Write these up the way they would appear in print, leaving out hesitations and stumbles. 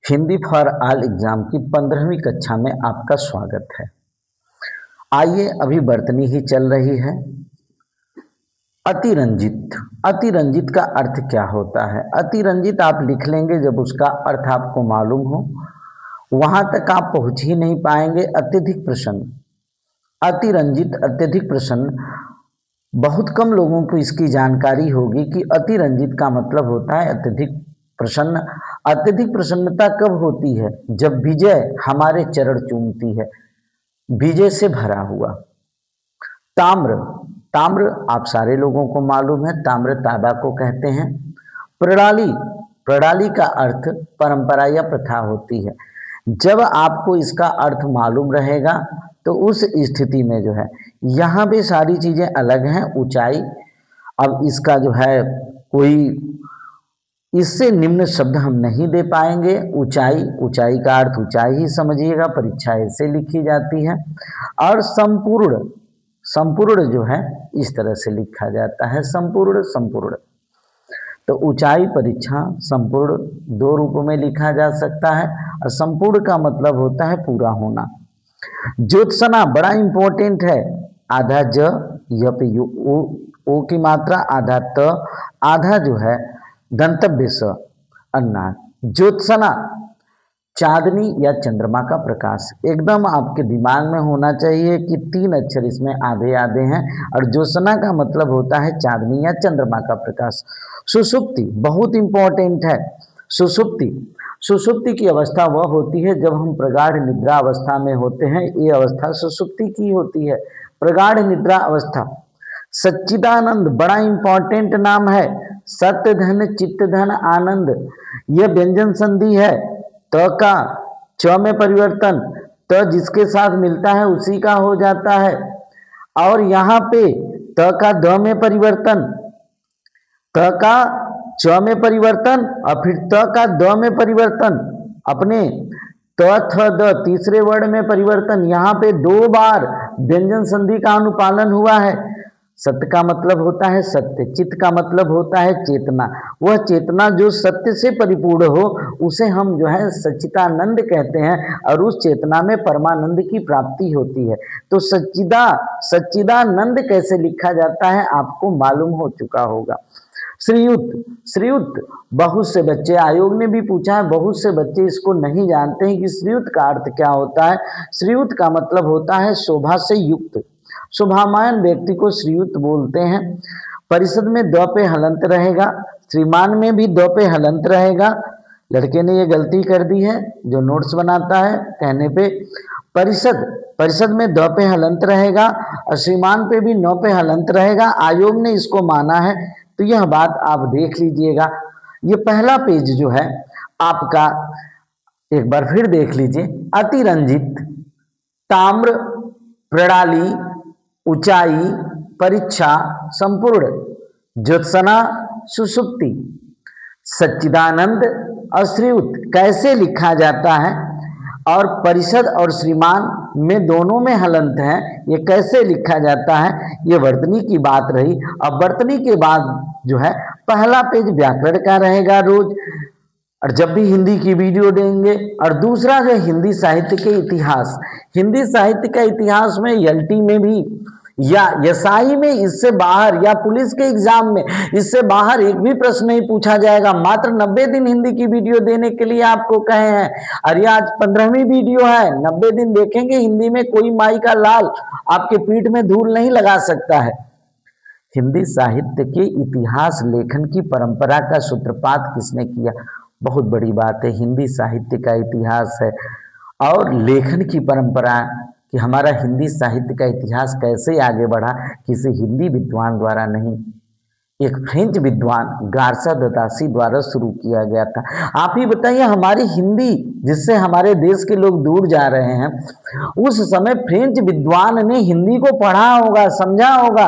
Hindi for all exam की 15वीं कक्षा में आपका स्वागत है। आइए, अभी वर्तनी ही चल रही है। अतिरंजित। अतिरंजित का अर्थ क्या होता है? अतिरंजित आप लिख लेंगे जब उसका अर्थ आपको मालूम हो। वहां तक आप पहुंच ही नहीं पाएंगे। अत्यधिक प्रसन्न। अतिरंजित, अत्यधिक प्रसन्न, बहुत कम लोगों को इसकी जानकारी होगी कि अतिरंजित का मतलब होता है अत्यधिक प्रसन्न। अत्यधिक प्रसन्नता कब होती है? जब विजय हमारे चरण चूमती है, विजय से भरा हुआ। ताम्र। ताम्र आप सारे लोगों को मालूम है, ताम्र तांबा को कहते हैं। प्रणाली। प्रणाली का अर्थ परंपरा या प्रथा होती है। जब आपको इसका अर्थ मालूम रहेगा तो उस स्थिति में जो है, यहाँ भी सारी चीजें अलग हैं। ऊंचाई, अब इसका जो है कोई इससे निम्न शब्द हम नहीं दे पाएंगे। ऊंचाई, ऊंचाई का अर्थ ऊंचाई ही समझिएगा, परीक्षा ऐसे लिखी जाती है। और संपूर्ण, संपूर्ण जो है इस तरह से लिखा जाता है, संपूर्ण संपूर्ण। तो ऊंचाई, परीक्षा, संपूर्ण दो रूपों में लिखा जा सकता है। और संपूर्ण का मतलब होता है पूरा होना। ज्योत्सना बड़ा इंपॉर्टेंट है। आधा ज, य पे ओ की मात्रा, आधा त, आधा जो है गंतव्य स, अन्ना। ज्योत्सना चांदनी या चंद्रमा का प्रकाश। एकदम आपके दिमाग में होना चाहिए कि 3 अक्षर इसमें आधे आधे हैं। और ज्योत्सना का मतलब होता है चांदनी या चंद्रमा का प्रकाश। सुषुप्ति बहुत इंपॉर्टेंट है। सुषुप्ति, सुषुप्ति की अवस्था वह होती है जब हम प्रगाढ़ निद्रा अवस्था में होते हैं। ये अवस्था सुषुप्ति की होती है, प्रगाढ़ निद्रा अवस्था। सच्चिदानंद बड़ा इंपॉर्टेंट नाम है। सत्य धन चित्त धन आनंद, यह व्यंजन संधि है। त का च में परिवर्तन, त जिसके साथ मिलता है उसी का हो जाता है। और यहाँ पे त का द में परिवर्तन, त का च में परिवर्तन और फिर त का द में परिवर्तन, अपने त थ द तीसरे वर्ड में परिवर्तन। यहाँ पे 2 बार व्यंजन संधि का अनुपालन हुआ है। सत्य का मतलब होता है सत्य, चित्त का मतलब होता है चेतना। वह चेतना जो सत्य से परिपूर्ण हो उसे हम जो है सच्चिदानंद कहते हैं। और उस चेतना में परमानंद की प्राप्ति होती है। तो सच्चिदानंद कैसे लिखा जाता है आपको मालूम हो चुका होगा। श्रीयुत, श्रीयुत बहुत से बच्चे, आयोग ने भी पूछा है, बहुत से बच्चे इसको नहीं जानते हैं कि श्रीयुत का अर्थ क्या होता है। श्रीयुत का मतलब होता है शोभा से युक्त। शोभामान व्यक्ति को श्रीयुत बोलते हैं। परिषद में द पे हलंत रहेगा, श्रीमान में भी द पे हलंत रहेगा। लड़के ने ये गलती कर दी है जो नोट्स बनाता है कहने पे। परिषद, परिषद में द पे हलंत रहेगा और श्रीमान पे भी न पे हलंत रहेगा। आयोग ने इसको माना है, तो यह बात आप देख लीजिएगा। ये पहला पेज जो है आपका, एक बार फिर देख लीजिए। अतिरंजित, ताम्र, प्रणाली, ऊंचाई, परीक्षा, संपूर्ण, ज्योत्सना, सुषुप्ति, सच्चिदानंद और श्रीयुत कैसे लिखा जाता है। और परिषद और श्रीमान में दोनों में हलंत है, ये कैसे लिखा जाता है, ये वर्तनी की बात रही। अब वर्तनी के बाद जो है पहला पेज व्याकरण का रहेगा रोज, और जब भी हिंदी की वीडियो देंगे। और दूसरा जो हिंदी साहित्य के इतिहास, हिंदी साहित्य का इतिहास में एलटी में भी या एसआई में इससे बाहर या पुलिस के एग्जाम में इससे बाहर एक भी प्रश्न नहीं पूछा जाएगा। मात्र 90 दिन हिंदी की वीडियो देने के लिए आपको कहे हैं। और ये आज 15वीं वीडियो है, 90 दिन देखेंगे हिंदी में, कोई माई का लाल आपके पीठ में धूल नहीं लगा सकता है। हिंदी साहित्य के इतिहास लेखन की परंपरा का सूत्रपात किसने किया? बहुत बड़ी बात है। हिंदी साहित्य का इतिहास है और लेखन की परंपरा कि हमारा हिंदी साहित्य का इतिहास कैसे आगे बढ़ा, किसी हिंदी विद्वान द्वारा नहीं, एक फ्रेंच विद्वान गार्सा ददासी द्वारा शुरू किया गया था। आप ही बताइए, हमारी हिंदी जिससे हमारे देश के लोग दूर जा रहे हैं, उस समय फ्रेंच विद्वान ने हिंदी को पढ़ा होगा, समझा होगा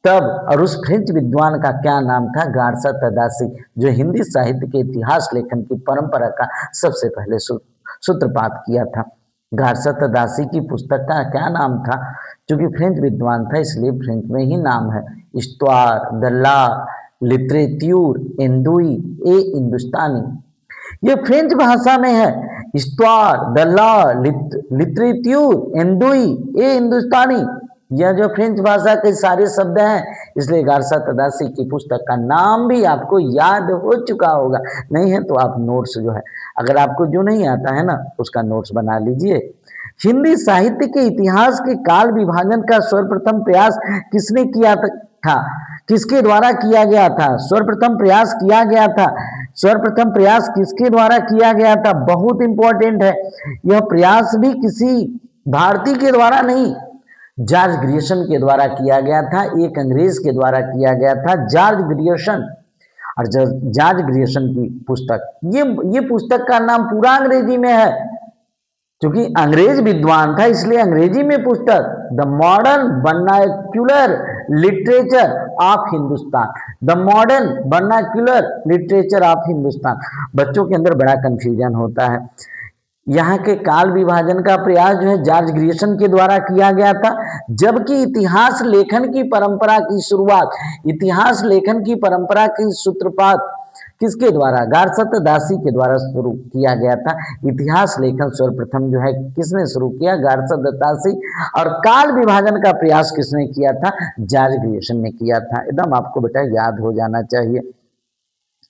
तब। और उस फ्रेंच विद्वान का क्या नाम था? गार्सा ददासी, जो हिंदी साहित्य के इतिहास लेखन की परंपरा का सबसे पहले सूत्रपात किया था। गार्सा ददासी की पुस्तक का क्या नाम था? क्योंकि फ्रेंच विद्वान था इसलिए फ्रेंच में ही नाम है। इस्त्वार द ला लिटरेट्यूर एंडुई ए हिंदुस्तानी। ये फ्रेंच भाषा में है। इस्त्वार, दल्ला, लिटरेट्यूर, एंडोई, ये हिंदुस्तानी, यह जो फ्रेंच भाषा के सारे शब्द हैं। इसलिए गारसा तदासी की पुस्तक का नाम भी आपको याद हो चुका होगा, नहीं है तो आप नोट्स जो है, अगर आपको जो नहीं आता है ना उसका नोट्स बना लीजिए। हिंदी साहित्य के इतिहास के काल विभाजन का सर्वप्रथम प्रयास किसने किया था, किसके द्वारा किया गया था? सर्वप्रथम प्रयास किया गया था, सर्वप्रथम प्रयास किसके द्वारा किया गया था? बहुत इंपॉर्टेंट है। यह प्रयास भी किसी भारतीय के द्वारा नहीं, जॉर्ज ग्रियर्सन के द्वारा किया गया था। एक अंग्रेज के द्वारा किया गया था, जॉर्ज ग्रियर्सन। और जॉर्ज ग्रियर्सन की पुस्तक, ये पुस्तक का नाम पूरा अंग्रेजी में है, क्योंकि अंग्रेज विद्वान था इसलिए अंग्रेजी में पुस्तक, the modern vernacular literature of Hindustan, the modern vernacular literature of Hindustan. बच्चों के अंदर बड़ा कंफ्यूजन होता है। यहाँ के काल विभाजन का प्रयास जो है जॉर्ज ग्रियर्सन के द्वारा किया गया था, जबकि इतिहास लेखन की परंपरा की शुरुआत, इतिहास लेखन की परंपरा की सूत्रपात किसके द्वारा? गारसा तदासी के द्वारा शुरू किया गया था। इतिहास लेखन सर्वप्रथम जो है किसने शुरू किया? गारसा तदासी। और काल विभाजन का प्रयास किसने किया था? जॉर्ज ग्रियर्सन ने किया था। एकदम आपको बेटा याद हो जाना चाहिए।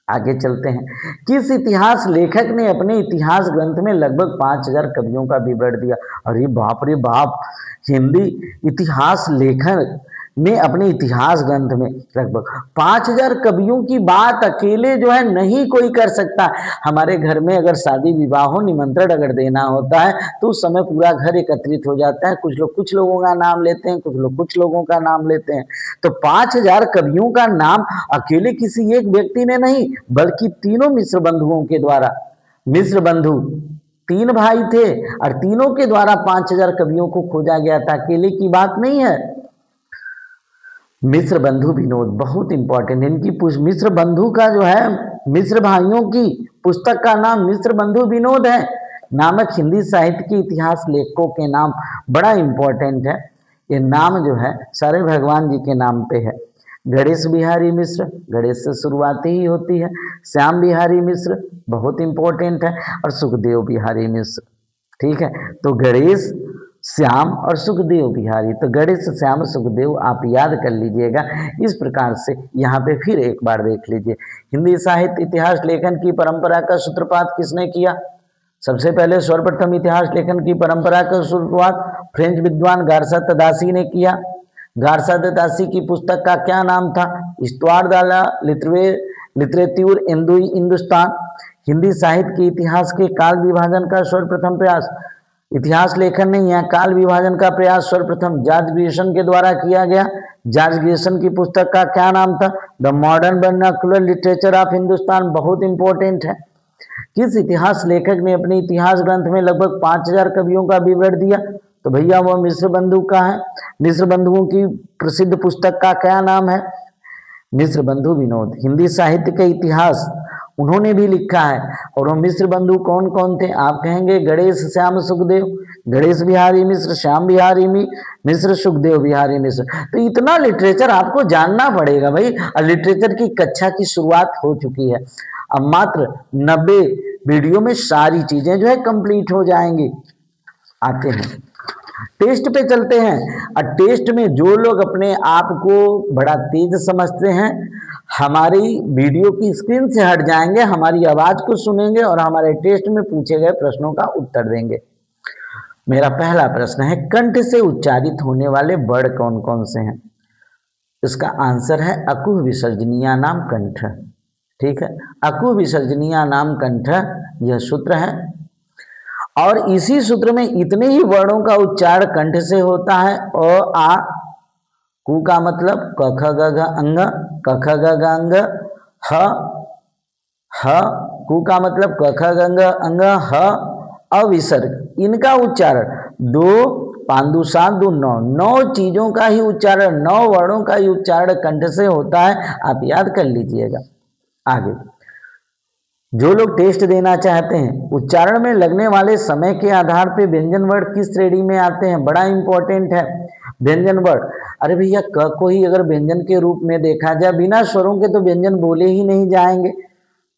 आगे चलते हैं। किस इतिहास लेखक ने अपने इतिहास ग्रंथ में लगभग 5000 कवियों का विवरण दिया? अरे बाप रे बाप, हिंदी इतिहास लेखक ने अपने इतिहास ग्रंथ में लगभग 5000 कवियों की बात अकेले जो है नहीं कोई कर सकता। हमारे घर में अगर शादी विवाह हो, निमंत्रण अगर देना होता है तो उस समय पूरा घर एकत्रित हो जाता है। कुछ लोग कुछ लोगों का नाम लेते हैं, कुछ लोग कुछ लोगों का नाम लेते हैं। तो 5000 कवियों का नाम अकेले किसी एक व्यक्ति ने नहीं, बल्कि तीनों मिश्र बंधुओं के द्वारा, मिश्र बंधु 3 भाई थे और तीनों के द्वारा 5000 कवियों को खोजा गया था, अकेले की बात नहीं है। मिश्र बंधु विनोद बहुत इंपॉर्टेंट, इनकी मिश्र बंधु का जो है, मिश्र भाइयों की पुस्तक का नाम मिश्र बंधु विनोद है नामक हिंदी साहित्य के इतिहास लेखकों के नाम बड़ा इंपॉर्टेंट है। ये नाम जो है सारे भगवान जी के नाम पे है। गणेश बिहारी मिश्र, गणेश से शुरुआती ही होती है। श्याम बिहारी मिश्र बहुत इंपॉर्टेंट है, और सुखदेव बिहारी मिश्र। ठीक है, तो गणेश, श्याम और सुखदेव बिहारी, तो गणेश, श्याम, सुखदेव आप याद कर लीजिएगा। इस प्रकार से यहाँ पे फिर एक बार देख लीजिए, हिंदी साहित्य इतिहास लेखन की परंपरा का सूत्रपात किसने किया? सबसे पहले सर्वप्रथम इतिहास लेखन की परंपरा का शुरुआत फ्रेंच विद्वान गारसा तदासी ने किया। गारसा तदासी की पुस्तक का क्या नाम था? इस्त्वार दाला लिटरेट्यूर एंडोई हिंदुस्तान। हिंदी साहित्य के इतिहास के काल विभाजन का सर्वप्रथम प्रयास, इतिहास लेखन नहीं, यहाँ काल विभाजन का प्रयास सर्वप्रथम जॉर्ज ग्रियर्सन के द्वारा किया गया। जॉर्ज ग्रियर्सन की पुस्तक का क्या नाम था? The modern vernacular literature of Hindustan. बहुत इंपॉर्टेंट है। किस इतिहास लेखक ने अपने इतिहास ग्रंथ में लगभग 5000 कवियों का विवरण दिया? तो भैया वो मिश्र बंधु का है। मिश्र बंधुओं की प्रसिद्ध पुस्तक का क्या नाम है? मिश्र बंधु विनोद। हिंदी साहित्य के इतिहास उन्होंने भी लिखा है। और वो मिश्र बंधु कौन कौन थे? आप कहेंगे गणेश, श्याम, सुखदेव। गणेश बिहारी मिश्र, श्याम बिहारी मिश्र, सुखदेव बिहारी मिश्र। तो इतना लिटरेचर आपको जानना पड़ेगा भाई। और लिटरेचर की कक्षा की शुरुआत हो चुकी है। अब मात्र 90 वीडियो में सारी चीजें जो है कंप्लीट हो जाएंगी। आते हैं टेस्ट पे चलते हैं। और टेस्ट में जो लोग अपने आप को बड़ा तेज समझते हैं, हमारी वीडियो की स्क्रीन से हट जाएंगे, हमारी आवाज को सुनेंगे और हमारे टेस्ट में पूछे गए प्रश्नों का उत्तर देंगे। मेरा पहला प्रश्न है, कंठ से उच्चारित होने वाले वर्ड कौन कौन से हैं? इसका आंसर है अकुह विसर्जनीय नाम कंठ। ठीक है, अकुह विसर्जनीय नाम कंठ, यह सूत्र है। और इसी सूत्र में इतने ही वर्णों का उच्चारण कंठ से होता है। अ, आ, कु का मतलब क ख ग घ अंग, क ख ग घ अंग, ह, कु का मतलब क ख ग घ अंग, ह, अविसर्ग। इनका उच्चारण 2 5 2 7 2 9, 9 चीजों का ही उच्चारण, 9 वर्णों का ही उच्चारण कंठ से होता है। आप याद कर लीजिएगा। आगे जो लोग टेस्ट देना चाहते हैं, उच्चारण में लगने वाले समय के आधार पे व्यंजन वर्ड किस श्रेणी में आते हैं? बड़ा इंपॉर्टेंट है व्यंजन वर्ड। अरे भैया क को ही अगर व्यंजन के रूप में देखा जाए, बिना स्वरों के तो व्यंजन बोले ही नहीं जाएंगे।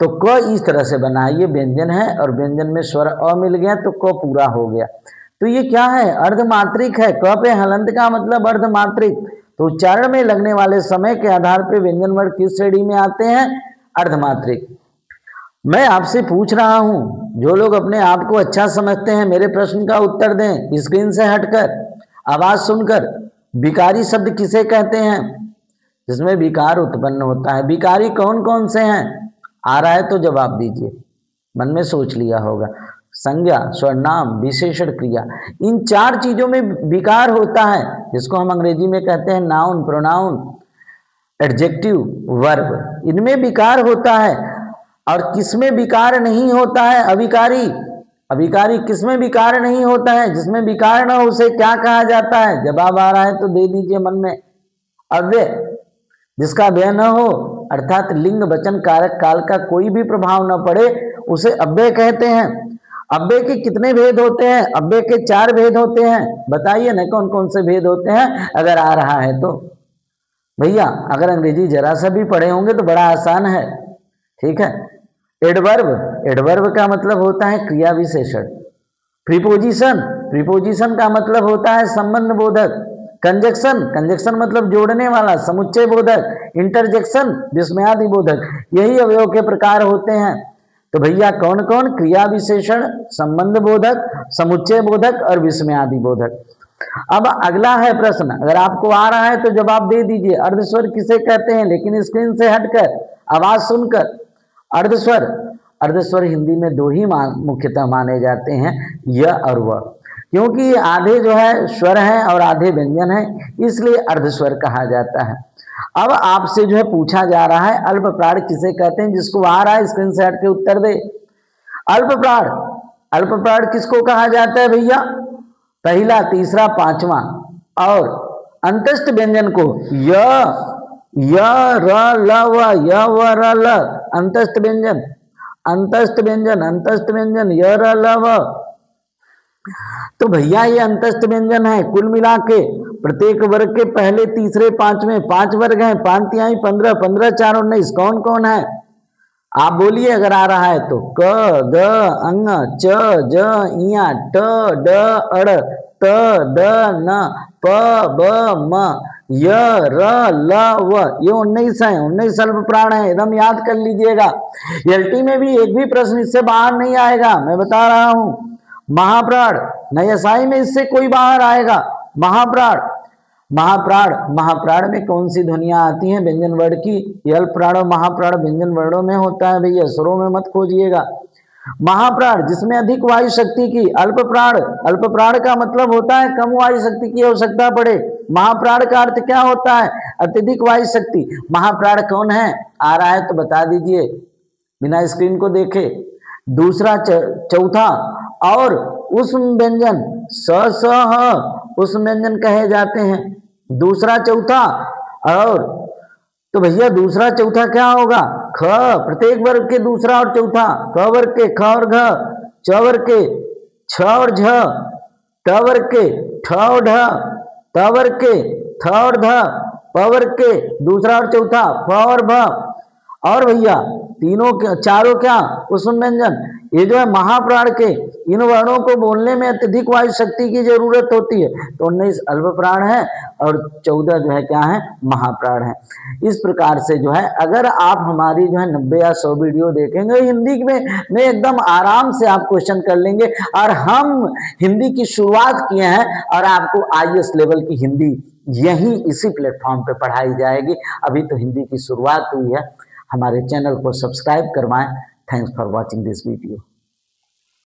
तो क इस तरह से बना, ये व्यंजन है और व्यंजन में स्वर अ मिल गया तो क पूरा हो गया। तो ये क्या है, अर्धमात्रिक है। क पे हलंत का मतलब अर्धमात्रिक। तो उच्चारण में लगने वाले समय के आधार पर व्यंजन वर्ण किस श्रेणी में आते हैं, अर्धमात्रिक। मैं आपसे पूछ रहा हूं, जो लोग अपने आप को अच्छा समझते हैं मेरे प्रश्न का उत्तर दें, स्क्रीन से हटकर आवाज सुनकर। विकारी शब्द किसे कहते हैं, जिसमें विकार उत्पन्न होता है। विकारी कौन कौन से हैं, आ रहा है तो जवाब दीजिए, मन में सोच लिया होगा। संज्ञा, सर्वनाम, विशेषण, क्रिया, इन 4 चीजों में विकार होता है, जिसको हम अंग्रेजी में कहते हैं नाउन, प्रोनाउन, एडजेक्टिव, वर्ब। इनमें विकार होता है। और किसमें विकार नहीं होता है, अविकारी। अविकारी किसमें विकार नहीं होता है, जिसमें विकार ना हो उसे क्या कहा जाता है। जवाब आ रहा है तो दे दीजिए मन में। अव्यय, जिसका व्यय न हो, अर्थात लिंग वचन कारक काल का कोई भी प्रभाव न पड़े, उसे अव्यय कहते हैं। अव्यय के कितने भेद होते हैं, अव्यय के 4 भेद होते हैं। बताइए ना कौन कौन से भेद होते हैं, अगर आ रहा है तो। भैया अगर अंग्रेजी जरा सा भी पढ़े होंगे तो बड़ा आसान है, ठीक है। एडवर्ब, एडवर्ब का मतलब होता है क्रिया विशेषण। प्रीपोजिशन, प्रीपोजिशन का मतलब होता है संबंध बोधक। कंजक्शन, कंजक्शन मतलब जोड़ने वाला, समुच्चय बोधक। इंटरजेक्शन, विस्मयादि बोधक। यही अवयव के प्रकार होते हैं। तो भैया कौन कौन, क्रिया विशेषण, संबंध बोधक, समुच्चय बोधक और विस्मयादि बोधक। अब अगला है प्रश्न, अगर आपको आ रहा है तो जवाब दे दीजिए। अर्धस्वर किसे कहते हैं, लेकिन स्क्रीन से हटकर आवाज सुनकर। अर्धस्वर, अर्धस्वर हिंदी में 2 ही मुख्यतः माने जाते हैं, य और व। क्योंकि आधे जो है स्वर हैं और आधे व्यंजन हैं, इसलिए अर्धस्वर कहा जाता है। अब आपसे जो है पूछा जा रहा है अल्प प्राण किसे कहते हैं, जिसको आ रहा है स्क्रीन से हट के उत्तर दे। अल्प प्राण, अल्प प्राण किसको कहा जाता है भैया, पहला, तीसरा, 5वां। और अंतस्थ व्यंजन को य र ल व, य व र ल, अंतस्थ व्यंजन, अंतस्थ व्यंजन, अंतस्थ व्यंजन, य र ल व। तो भैया ये अंतस्थ व्यंजन है। कुल मिला के प्रत्येक वर्ग के पहले, तीसरे, 5वें, 5 वर्ग हैं। 5 तिहाई 15, 15 4 19। कौन कौन है, आप बोलिए अगर आ रहा है तो। क, ग, अंग, च, ज, इया, ट, ड, अड़, त, द, न, प, ब, म, य, र, ल, व। ये 19 है, 19 अल्प प्राण है, एकदम याद कर लीजिएगा। एलटी में भी एक भी प्रश्न इससे बाहर नहीं आएगा, मैं बता रहा हूं। महाप्राण, नयसाई में इससे कोई बाहर आएगा। महाप्राण, महाप्राण, महाप्राण में कौन सी ध्वनियां आती हैं व्यंजन वर्ण की, अल्प प्राण और महाप्राण व्यंजन वर्णों में होता है भैया, स्वरों में मत खोजिएगा। महाप्राण जिसमें अधिक वायु शक्ति की, अल्प प्राण, अल्प प्राण का मतलब होता है कम वायु शक्ति की आवश्यकता पड़े। महाप्राण का अर्थ क्या होता है, अत्यधिक वायु शक्ति। महाप्राण कौन है, आ रहा है तो बता दीजिए बिना स्क्रीन को देखे। दूसरा, चौथा और उष्म व्यंजन, स, स, ह, उष्म व्यंजन कहे जाते हैं। दूसरा, चौथा और, तो भैया दूसरा चौथा क्या होगा, ख, प्रत्येक वर्ग के दूसरा और चौथा। क वर्ग के ख और घ, च वर्ग के छ और झ, ट वर्ग के ठ और ढ, त वर्ग के थ और ध, प वर्ग के दूसरा और चौथा, फ और भ। और भैया तीनों चारों क्या, उष्म व्यंजन। ये जो है महाप्राण के, इन वर्णों को बोलने में अत्यधिक वायु शक्ति की जरूरत होती है। तो 19 अल्प प्राण है और 14 जो है क्या है, महाप्राण है। इस प्रकार से जो है अगर आप हमारी जो है 90 या 100 वीडियो देखेंगे हिंदी में एकदम आराम से आप क्वेश्चन कर लेंगे। और हम हिंदी की शुरुआत किए हैं और आपको IAS लेवल की हिंदी यही इसी प्लेटफॉर्म पे पढ़ाई जाएगी। अभी तो हिंदी की शुरुआत हुई है। हमारे चैनल को सब्सक्राइब करवाएं। Thanks for watching this video.